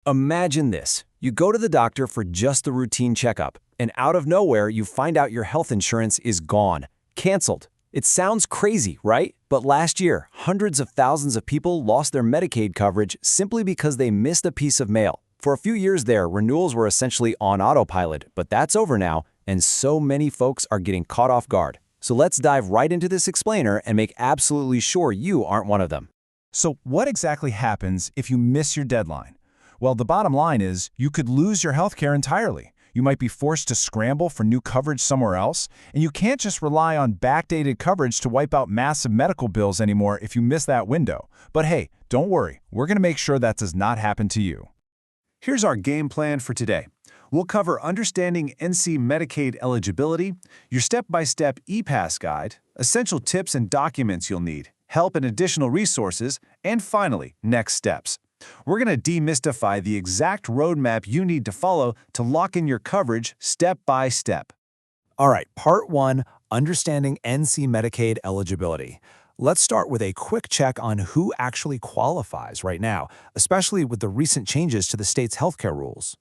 Imagine this. You go to the doctor for just the routine checkup, and out of nowhere, you find out your health insurance is gone, canceled. It sounds crazy, right? But last year, hundreds of thousands of people lost their Medicaid coverage simply because they missed a piece of mail. For a few years there, renewals were essentially on autopilot, but that's over now, and so many folks are getting caught off guard. So let's dive right into this explainer and make absolutely sure you aren't one of them. So what exactly happens if you miss your deadline? Well, the bottom line is you could lose your healthcare entirely. You might be forced to scramble for new coverage somewhere else, and you can't just rely on backdated coverage to wipe out massive medical bills anymore if you miss that window. But hey, don't worry, we're going to make sure that does not happen to you. Here's our game plan for today. We'll cover understanding NC Medicaid eligibility, your step-by-step e-pass guide, essential tips and documents you'll need, help and additional resources, and finally, next steps. We're going to demystify the exact roadmap you need to follow to lock in your coverage step by step. All right, Part 1, Understanding NC Medicaid Eligibility. Let's start with a quick check on who actually qualifies right now, especially with the recent changes to the state's healthcare rules.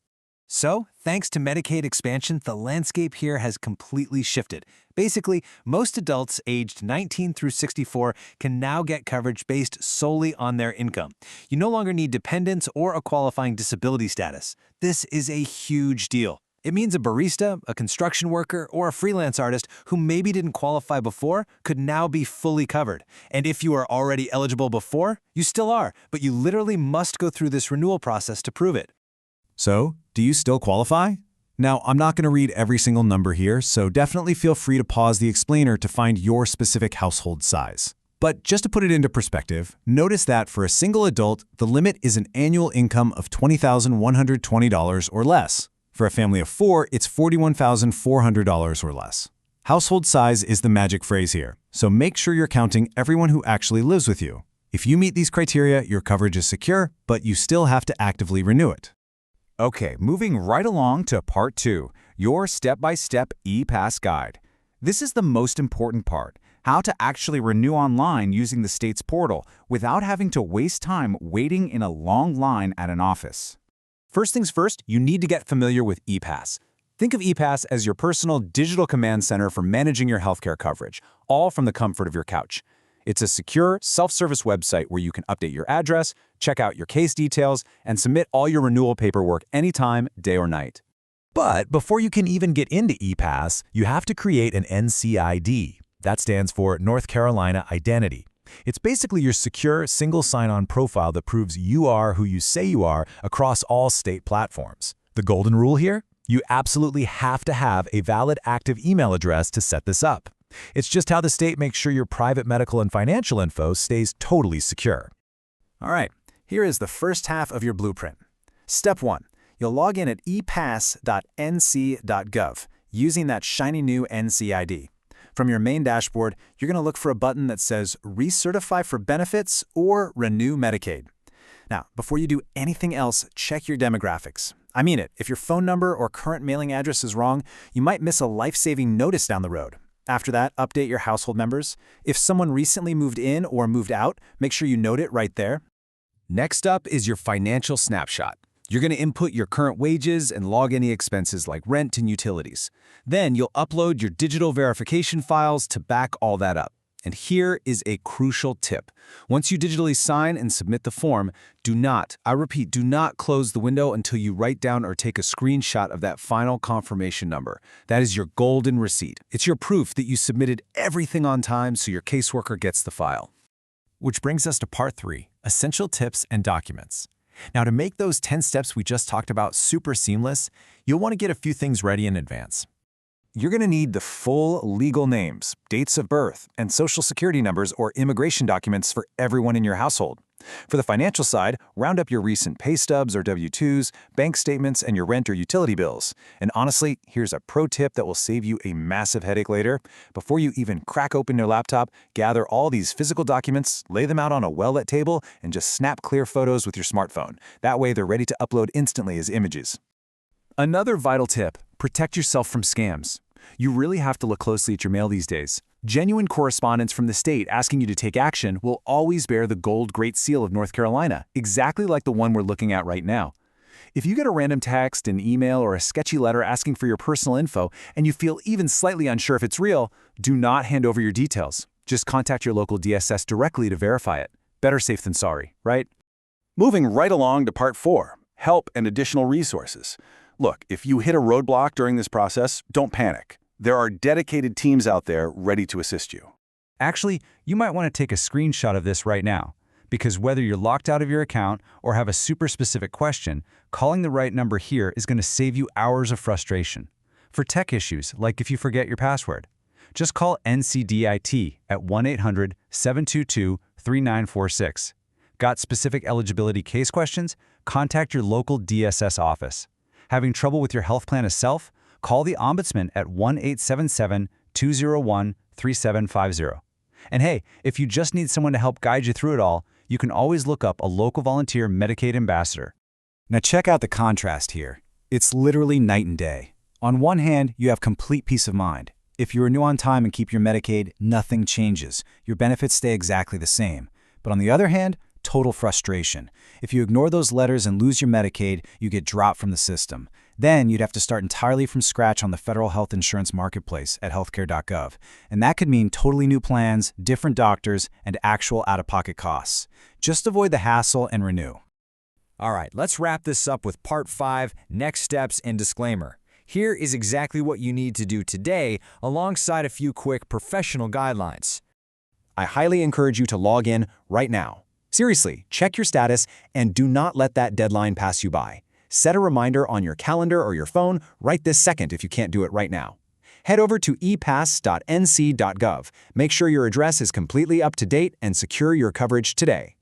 So, thanks to Medicaid expansion, the landscape here has completely shifted. Basically, most adults aged 19 through 64 can now get coverage based solely on their income. You no longer need dependents or a qualifying disability status. This is a huge deal. It means a barista, a construction worker, or a freelance artist who maybe didn't qualify before could now be fully covered. And if you are already eligible before, you still are, but you literally must go through this renewal process to prove it. So, do you still qualify? Now, I'm not going to read every single number here, so definitely feel free to pause the explainer to find your specific household size. But just to put it into perspective, notice that for a single adult, the limit is an annual income of $20,120 or less. For a family of 4, it's $41,400 or less. Household size is the magic phrase here, so make sure you're counting everyone who actually lives with you. If you meet these criteria, your coverage is secure, but you still have to actively renew it. Okay, moving right along to Part 2, your step-by-step e-pass guide. This is the most important part, how to actually renew online using the state's portal without having to waste time waiting in a long line at an office. First things first, you need to get familiar with e-pass. Think of e-pass as your personal digital command center for managing your healthcare coverage, all from the comfort of your couch. It's a secure, self-service website where you can update your address, check out your case details, and submit all your renewal paperwork anytime, day or night. But before you can even get into e-pass, you have to create an NCID. That stands for North Carolina Identity. It's basically your secure, single sign-on profile that proves you are who you say you are across all state platforms. The golden rule here? You absolutely have to have a valid active email address to set this up. It's just how the state makes sure your private medical and financial info stays totally secure. All right, here is the first half of your blueprint. Step 1. You'll log in at epass.nc.gov using that shiny new NCID. From your main dashboard, you're going to look for a button that says Recertify for Benefits or Renew Medicaid. Now, before you do anything else, check your demographics. I mean it, if your phone number or current mailing address is wrong, you might miss a life-saving notice down the road. After that, update your household members. If someone recently moved in or moved out, make sure you note it right there. Next up is your financial snapshot. You're going to input your current wages and log any expenses like rent and utilities. Then you'll upload your digital verification files to back all that up. And here is a crucial tip. Once you digitally sign and submit the form, do not close the window until you write down or take a screenshot of that final confirmation number. That is your golden receipt. It's your proof that you submitted everything on time so your caseworker gets the file. Which brings us to Part 3, Essential Tips and Documents. Now, to make those 10 steps we just talked about super seamless, you'll want to get a few things ready in advance. You're going to need the full legal names, dates of birth, and social security numbers or immigration documents for everyone in your household. For the financial side, round up your recent pay stubs or W-2s, bank statements, and your rent or utility bills. And honestly, here's a pro tip that will save you a massive headache later. Before you even crack open your laptop, gather all these physical documents, lay them out on a well-lit table, and just snap clear photos with your smartphone. That way, they're ready to upload instantly as images. Another vital tip, protect yourself from scams. You really have to look closely at your mail these days. Genuine correspondence from the state asking you to take action will always bear the gold Great Seal of North Carolina, exactly like the one we're looking at right now. If you get a random text, an email, or a sketchy letter asking for your personal info, and you feel even slightly unsure if it's real, do not hand over your details. Just contact your local DSS directly to verify it. Better safe than sorry, right? Moving right along to part 4, help and additional resources. Look, if you hit a roadblock during this process, don't panic. There are dedicated teams out there ready to assist you. Actually, you might want to take a screenshot of this right now, because whether you're locked out of your account or have a super specific question, calling the right number here is going to save you hours of frustration. For tech issues, like if you forget your password, just call NCDIT at 1-800-722-3946. Got specific eligibility case questions? Contact your local DSS office. Having trouble with your health plan itself? Call the Ombudsman at 1-877-201-3750. And hey, if you just need someone to help guide you through it all, you can always look up a local volunteer Medicaid ambassador. Now check out the contrast here. It's literally night and day. On one hand, you have complete peace of mind. If you renew on time and keep your Medicaid, nothing changes. Your benefits stay exactly the same. But on the other hand, total frustration. If you ignore those letters and lose your Medicaid, you get dropped from the system. Then you'd have to start entirely from scratch on the federal health insurance marketplace at healthcare.gov. And that could mean totally new plans, different doctors, and actual out-of-pocket costs. Just avoid the hassle and renew. All right, let's wrap this up with part 5, next steps and disclaimer. Here is exactly what you need to do today, alongside a few quick professional guidelines. I highly encourage you to log in right now. Seriously, check your status and do not let that deadline pass you by. Set a reminder on your calendar or your phone right this second if you can't do it right now. Head over to epass.nc.gov. Make sure your address is completely up to date and secure your coverage today.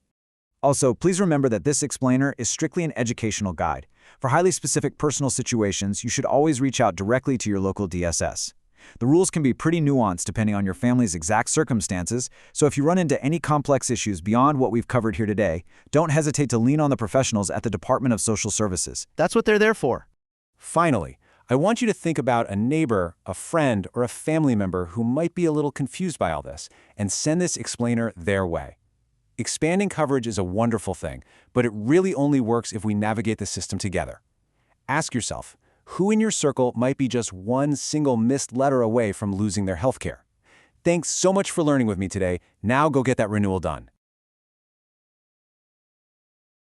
Also, please remember that this explainer is strictly an educational guide. For highly specific personal situations, you should always reach out directly to your local DSS. The rules can be pretty nuanced depending on your family's exact circumstances, so if you run into any complex issues beyond what we've covered here today, don't hesitate to lean on the professionals at the Department of Social Services. That's what they're there for. Finally, I want you to think about a neighbor, a friend, or a family member who might be a little confused by all this, and send this explainer their way. Expanding coverage is a wonderful thing, but it really only works if we navigate the system together. Ask yourself, who in your circle might be just one single missed letter away from losing their health care? Thanks so much for learning with me today. Now go get that renewal done.